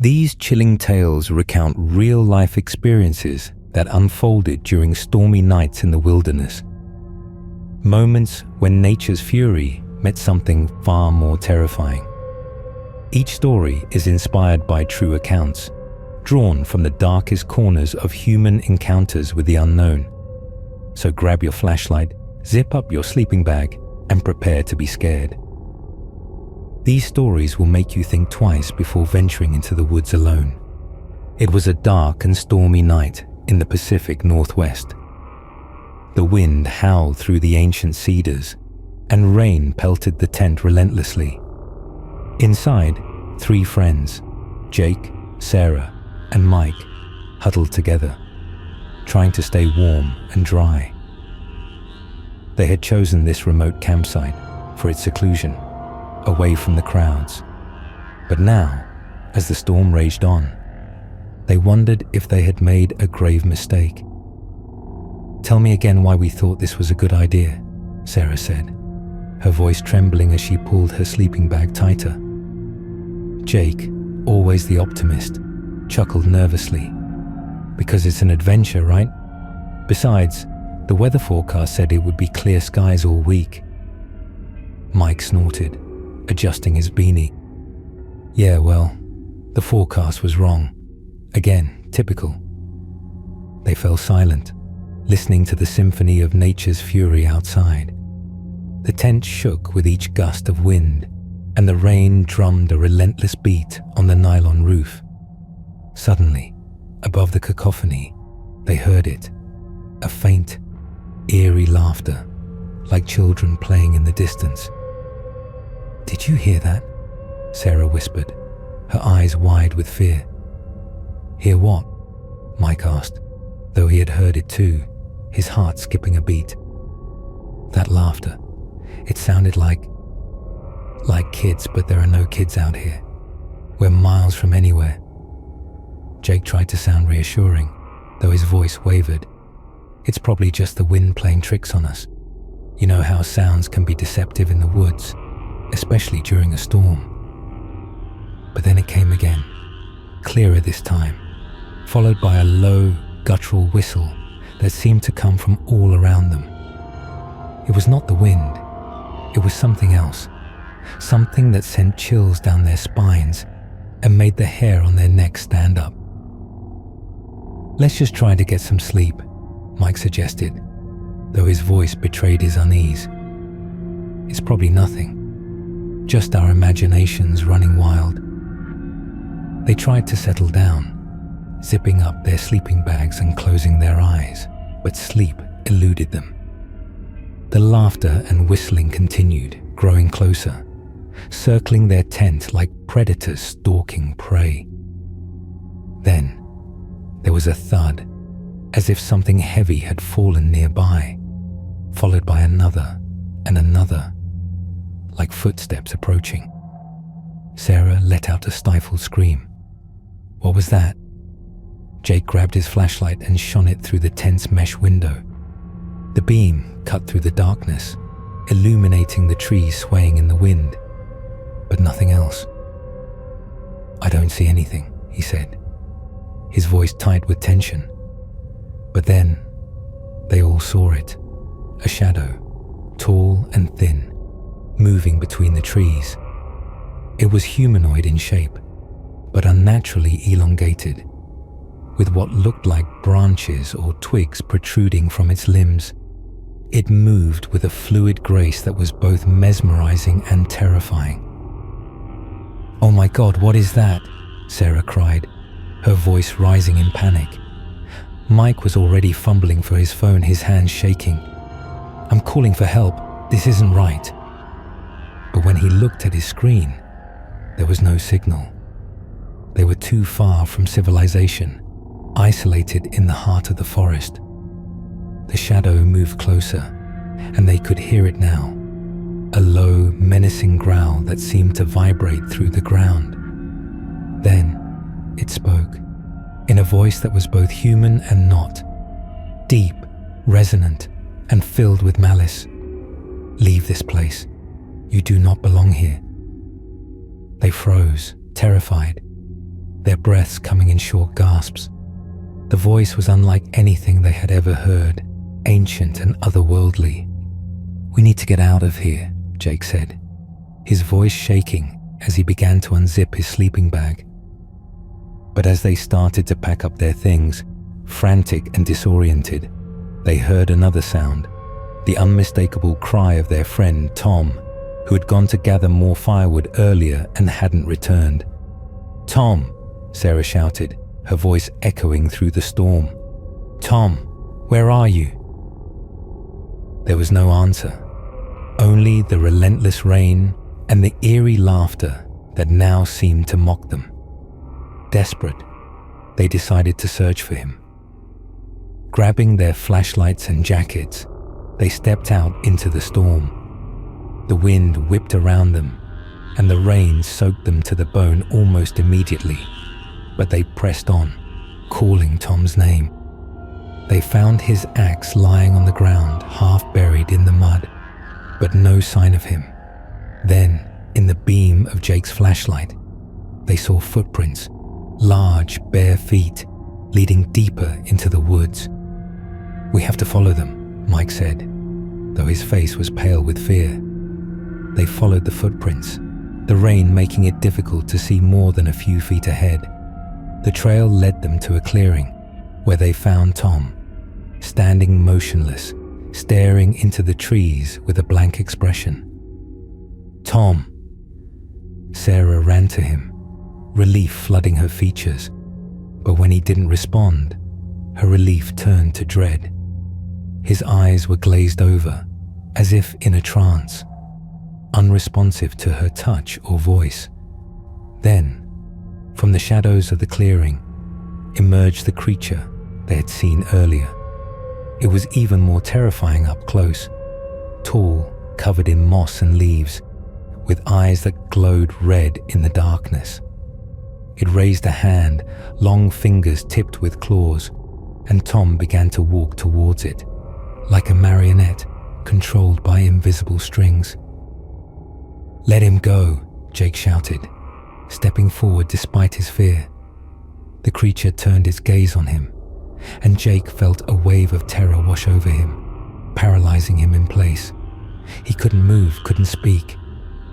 These chilling tales recount real-life experiences that unfolded during stormy nights in the wilderness. Moments when nature's fury met something far more terrifying. Each story is inspired by true accounts, drawn from the darkest corners of human encounters with the unknown. So grab your flashlight, zip up your sleeping bag, and prepare to be scared. These stories will make you think twice before venturing into the woods alone. It was a dark and stormy night in the Pacific Northwest. The wind howled through the ancient cedars, and rain pelted the tent relentlessly. Inside, 3 friends, Jake, Sarah, and Mike, huddled together, trying to stay warm and dry. They had chosen this remote campsite for its seclusion, away from the crowds. But now, as the storm raged on, they wondered if they had made a grave mistake. "Tell me again why we thought this was a good idea," Sarah said, her voice trembling as she pulled her sleeping bag tighter. Jake, always the optimist, chuckled nervously. "Because it's an adventure, right? Besides, the weather forecast said it would be clear skies all week." Mike snorted, adjusting his beanie. "Yeah, well, the forecast was wrong. Again, typical." They fell silent, listening to the symphony of nature's fury outside. The tent shook with each gust of wind, and the rain drummed a relentless beat on the nylon roof. Suddenly, above the cacophony, they heard it, a faint, eerie laughter, like children playing in the distance. "Did you hear that?" Sarah whispered, her eyes wide with fear. "Hear what?" Mike asked, though he had heard it too, his heart skipping a beat. "That laughter. It sounded like kids, but there are no kids out here. We're miles from anywhere." Jake tried to sound reassuring, though his voice wavered. "It's probably just the wind playing tricks on us. You know how sounds can be deceptive in the woods, especially during a storm." But then it came again, clearer this time, followed by a low, guttural whistle that seemed to come from all around them. It was not the wind. It was something else, something that sent chills down their spines and made the hair on their necks stand up. "Let's just try to get some sleep," Mike suggested, though his voice betrayed his unease. "It's probably nothing, just our imaginations running wild." They tried to settle down, zipping up their sleeping bags and closing their eyes, but sleep eluded them. The laughter and whistling continued, growing closer, circling their tent like predators stalking prey. Then, there was a thud, as if something heavy had fallen nearby, followed by another and another, like footsteps approaching. Sarah let out a stifled scream. "What was that?" Jake grabbed his flashlight and shone it through the tent's mesh window. The beam cut through the darkness, illuminating the trees swaying in the wind, but nothing else. "I don't see anything," he said, his voice tight with tension. But then, they all saw it, a shadow, tall and thin, moving between the trees. It was humanoid in shape, but unnaturally elongated, with what looked like branches or twigs protruding from its limbs. It moved with a fluid grace that was both mesmerizing and terrifying. "Oh my God, what is that?" Sarah cried, her voice rising in panic. Mike was already fumbling for his phone, his hands shaking. "I'm calling for help. This isn't right." But when he looked at his screen, there was no signal. They were too far from civilization, isolated in the heart of the forest. The shadow moved closer, and they could hear it now, a low, menacing growl that seemed to vibrate through the ground. Then it spoke, in a voice that was both human and not, deep, resonant, and filled with malice. "Leave this place. You do not belong here." They froze, terrified. their breaths coming in short gasps. The voice was unlike anything they had ever heard, ancient and otherworldly. "We need to get out of here," Jake said, his voice shaking as he began to unzip his sleeping bag. But as they started to pack up their things, frantic and disoriented, they heard another sound, the unmistakable cry of their friend Tom, who had gone to gather more firewood earlier and hadn't returned. "Tom!" Sarah shouted, her voice echoing through the storm. "Tom, where are you?" There was no answer, only the relentless rain and the eerie laughter that now seemed to mock them. Desperate, they decided to search for him. Grabbing their flashlights and jackets, they stepped out into the storm. The wind whipped around them, and the rain soaked them to the bone almost immediately, but they pressed on, calling Tom's name. They found his axe lying on the ground, half buried in the mud, but no sign of him. Then, in the beam of Jake's flashlight, they saw footprints, large, bare feet, leading deeper into the woods. "We have to follow them," Mike said, though his face was pale with fear. They followed the footprints, the rain making it difficult to see more than a few feet ahead. The trail led them to a clearing, where they found Tom, standing motionless, staring into the trees with a blank expression. "Tom!" Sarah ran to him, relief flooding her features, but when he didn't respond, her relief turned to dread. His eyes were glazed over, as if in a trance, unresponsive to her touch or voice. Then, from the shadows of the clearing, emerged the creature they had seen earlier. It was even more terrifying up close, tall, covered in moss and leaves, with eyes that glowed red in the darkness. It raised a hand, long fingers tipped with claws, and Tom began to walk towards it, like a marionette controlled by invisible strings. "Let him go," Jake shouted, stepping forward despite his fear. The creature turned its gaze on him, and Jake felt a wave of terror wash over him, paralyzing him in place. He couldn't move, couldn't speak,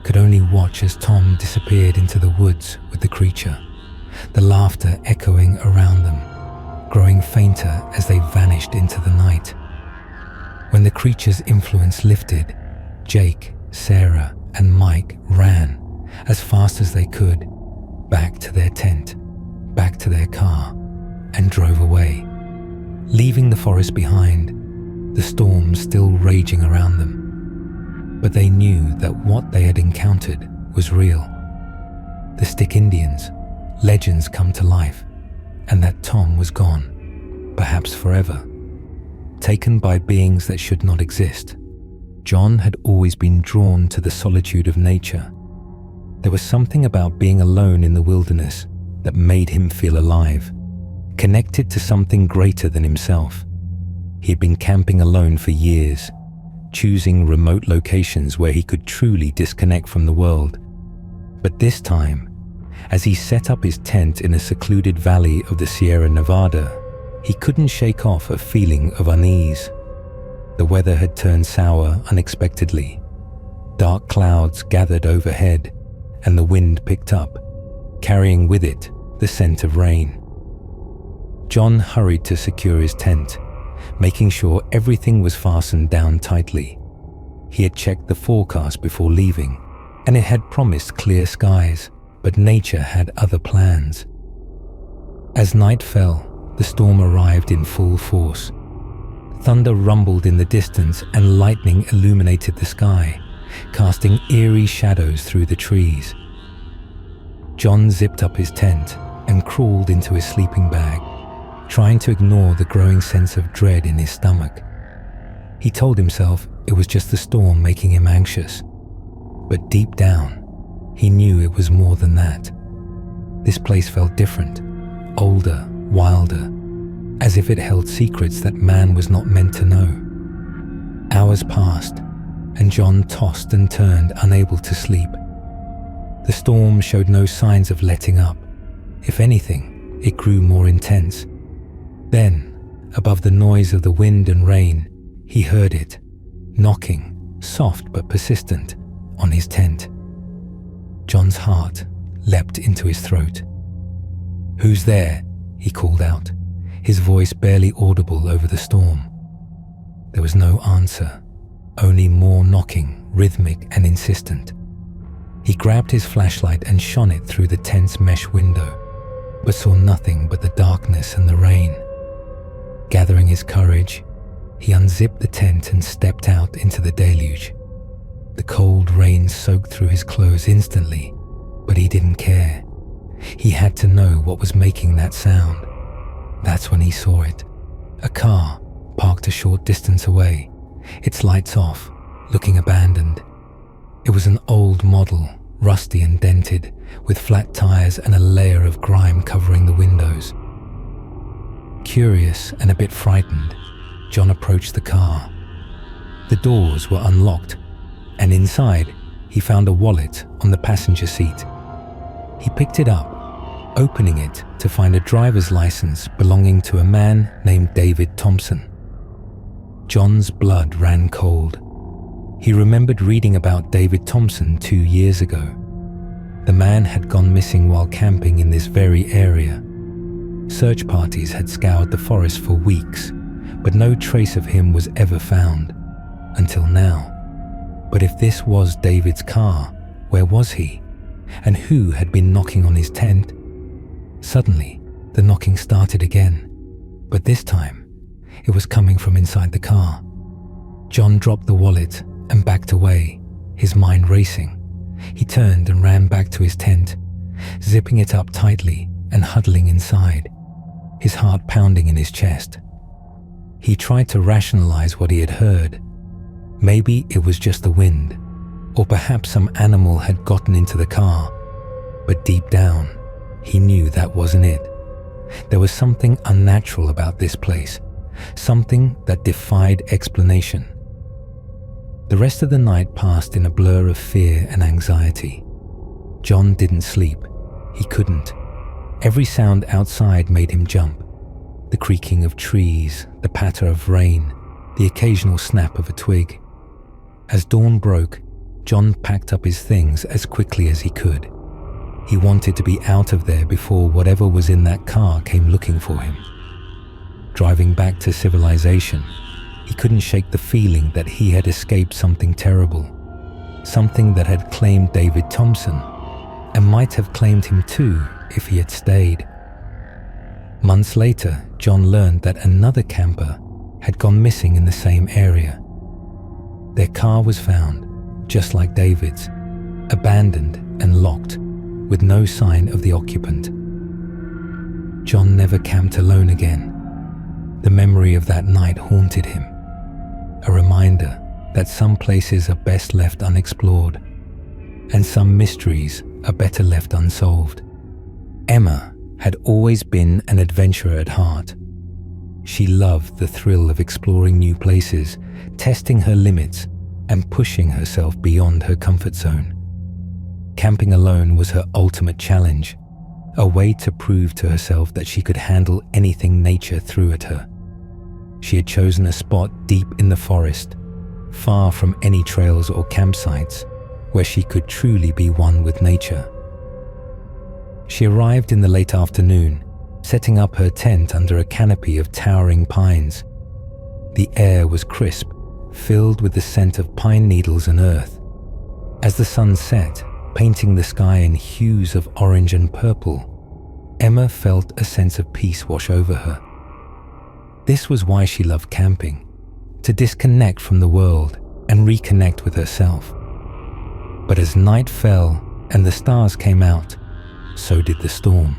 could only watch as Tom disappeared into the woods with the creature, the laughter echoing around them, growing fainter as they vanished into the night. When the creature's influence lifted, Jake, Sarah, and Mike ran as fast as they could, back to their tent, back to their car, and drove away, leaving the forest behind, the storm still raging around them. But they knew that what they had encountered was real. The Stick Indians, legends come to life, and that Tom was gone, perhaps forever, taken by beings that should not exist. John had always been drawn to the solitude of nature. There was something about being alone in the wilderness that made him feel alive, connected to something greater than himself. He had been camping alone for years, choosing remote locations where he could truly disconnect from the world. But this time, as he set up his tent in a secluded valley of the Sierra Nevada, he couldn't shake off a feeling of unease. The weather had turned sour unexpectedly. Dark clouds gathered overhead, and the wind picked up, carrying with it the scent of rain. John hurried to secure his tent, making sure everything was fastened down tightly. He had checked the forecast before leaving, and it had promised clear skies, but nature had other plans. As night fell, the storm arrived in full force. Thunder rumbled in the distance and lightning illuminated the sky, casting eerie shadows through the trees. John zipped up his tent and crawled into his sleeping bag, trying to ignore the growing sense of dread in his stomach. He told himself it was just the storm making him anxious, but deep down, he knew it was more than that. This place felt different, older, wilder, as if it held secrets that man was not meant to know. Hours passed, and John tossed and turned, unable to sleep. The storm showed no signs of letting up, If anything, it grew more intense. Then, above the noise of the wind and rain, he heard it, knocking, soft but persistent, on his tent. John's heart leapt into his throat. "Who's there?" he called out, his voice barely audible over the storm. There was no answer, only more knocking, rhythmic and insistent. He grabbed his flashlight and shone it through the tent's mesh window, but saw nothing but the darkness and the rain. Gathering his courage, he unzipped the tent and stepped out into the deluge. The cold rain soaked through his clothes instantly, but he didn't care. He had to know what was making that sound. That's when he saw it. A car parked a short distance away, its lights off, looking abandoned. It was an old model, rusty and dented, with flat tires and a layer of grime covering the windows. Curious and a bit frightened, John approached the car. The doors were unlocked, and inside he found a wallet on the passenger seat. He picked it up, opening it to find a driver's license belonging to a man named David Thompson. John's blood ran cold. He remembered reading about David Thompson 2 years ago. The man had gone missing while camping in this very area. Search parties had scoured the forest for weeks, but no trace of him was ever found, until now. But if this was David's car, where was he? And who had been knocking on his tent? Suddenly, the knocking started again, but this time, it was coming from inside the car. John dropped the wallet and backed away, his mind racing. He turned and ran back to his tent, zipping it up tightly and huddling inside, his heart pounding in his chest. He tried to rationalize what he had heard. Maybe it was just the wind, or perhaps some animal had gotten into the car. But deep down, he knew that wasn't it. There was something unnatural about this place, something that defied explanation. The rest of the night passed in a blur of fear and anxiety. John didn't sleep. He couldn't. Every sound outside made him jump. The creaking of trees, the patter of rain, the occasional snap of a twig. As dawn broke, John packed up his things as quickly as he could. He wanted to be out of there before whatever was in that car came looking for him. Driving back to civilization, he couldn't shake the feeling that he had escaped something terrible, something that had claimed David Thompson, and might have claimed him too if he had stayed. Months later, John learned that another camper had gone missing in the same area. Their car was found, just like David's, abandoned and locked, with no sign of the occupant. John never camped alone again. The memory of that night haunted him, a reminder that some places are best left unexplored, and some mysteries are better left unsolved. Emma had always been an adventurer at heart. She loved the thrill of exploring new places, testing her limits, and pushing herself beyond her comfort zone. Camping alone was her ultimate challenge, a way to prove to herself that she could handle anything nature threw at her. She had chosen a spot deep in the forest, far from any trails or campsites, where she could truly be one with nature. She arrived in the late afternoon, setting up her tent under a canopy of towering pines. The air was crisp, filled with the scent of pine needles and earth. As the sun set, painting the sky in hues of orange and purple, Emma felt a sense of peace wash over her. This was why she loved camping, to disconnect from the world and reconnect with herself. But as night fell and the stars came out, so did the storm.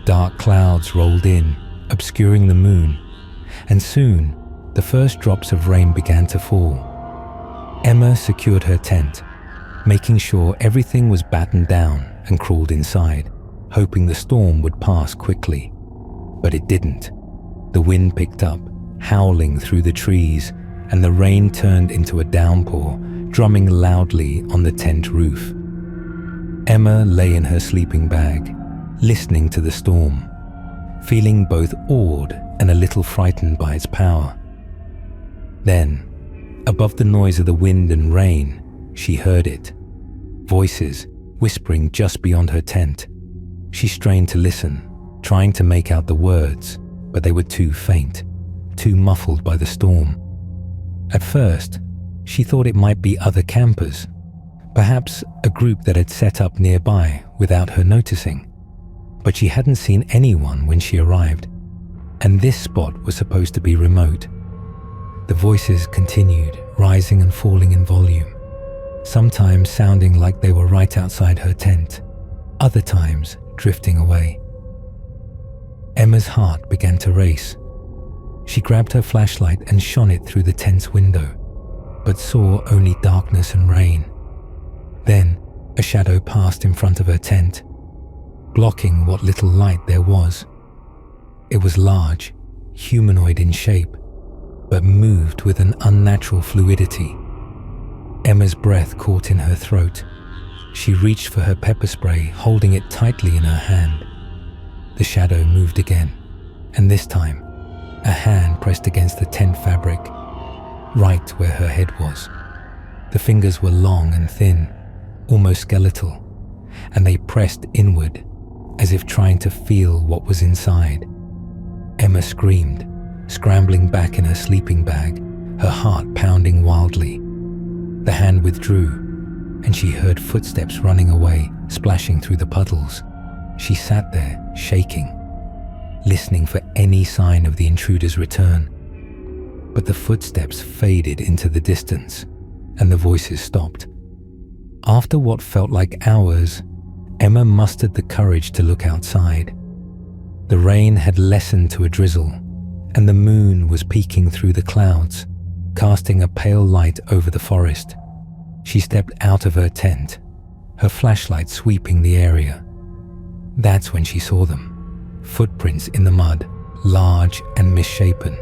Dark clouds rolled in, obscuring the moon, and soon the first drops of rain began to fall. Emma secured her tent, making sure everything was battened down, and crawled inside, hoping the storm would pass quickly. But it didn't. The wind picked up, howling through the trees, and the rain turned into a downpour, drumming loudly on the tent roof. Emma lay in her sleeping bag, listening to the storm, feeling both awed and a little frightened by its power. Then, above the noise of the wind and rain, she heard it. Voices whispering just beyond her tent. She strained to listen, trying to make out the words, but they were too faint, too muffled by the storm. At first, she thought it might be other campers, perhaps a group that had set up nearby without her noticing. But she hadn't seen anyone when she arrived, and this spot was supposed to be remote. The voices continued, rising and falling in volume, sometimes sounding like they were right outside her tent, other times drifting away. Emma's heart began to race. She grabbed her flashlight and shone it through the tent's window, but saw only darkness and rain. Then, a shadow passed in front of her tent, blocking what little light there was. It was large, humanoid in shape, but moved with an unnatural fluidity. Emma's breath caught in her throat. She reached for her pepper spray, holding it tightly in her hand. The shadow moved again, and this time, a hand pressed against the tent fabric, right where her head was. The fingers were long and thin, almost skeletal, and they pressed inward, as if trying to feel what was inside. Emma screamed, scrambling back in her sleeping bag, her heart pounding wildly. The hand withdrew, and she heard footsteps running away, splashing through the puddles. She sat there, shaking, listening for any sign of the intruder's return. But the footsteps faded into the distance, and the voices stopped. After what felt like hours, Emma mustered the courage to look outside. The rain had lessened to a drizzle, and the moon was peeking through the clouds, casting a pale light over the forest. She stepped out of her tent, her flashlight sweeping the area. That's when she saw them, footprints in the mud, large and misshapen,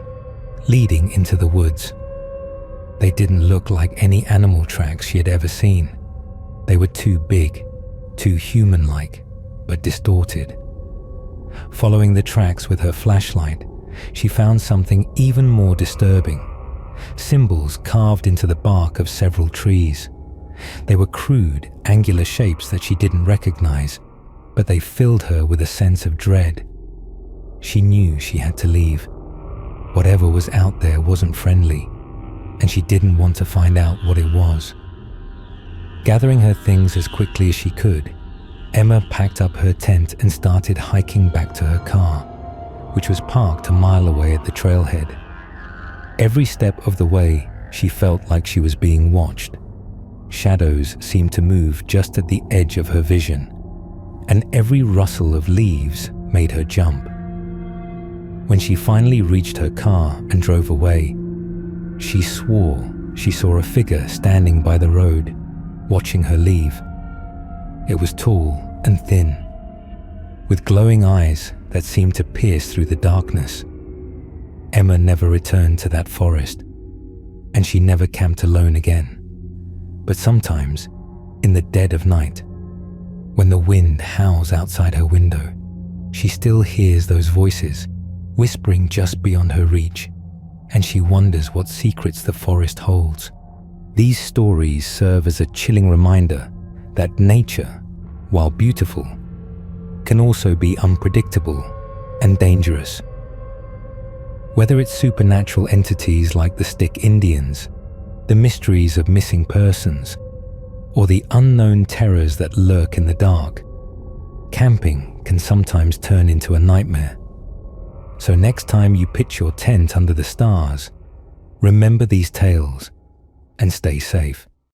leading into the woods. They didn't look like any animal tracks she had ever seen. They were too big, too human-like, but distorted. Following the tracks with her flashlight, she found something even more disturbing. Symbols carved into the bark of several trees. They were crude, angular shapes that she didn't recognize, but they filled her with a sense of dread. She knew she had to leave. Whatever was out there wasn't friendly, and she didn't want to find out what it was. Gathering her things as quickly as she could, Emma packed up her tent and started hiking back to her car, which was parked a mile away at the trailhead. Every step of the way, she felt like she was being watched. Shadows seemed to move just at the edge of her vision, and every rustle of leaves made her jump. When she finally reached her car and drove away, she swore she saw a figure standing by the road, watching her leave. It was tall and thin, with glowing eyes that seemed to pierce through the darkness. Emma never returned to that forest, and she never camped alone again. But sometimes, in the dead of night, when the wind howls outside her window, she still hears those voices, whispering just beyond her reach, and she wonders what secrets the forest holds. These stories serve as a chilling reminder that nature, while beautiful, can also be unpredictable and dangerous. Whether it's supernatural entities like the Stick Indians, the mysteries of missing persons, or the unknown terrors that lurk in the dark, camping can sometimes turn into a nightmare. So next time you pitch your tent under the stars, remember these tales and stay safe.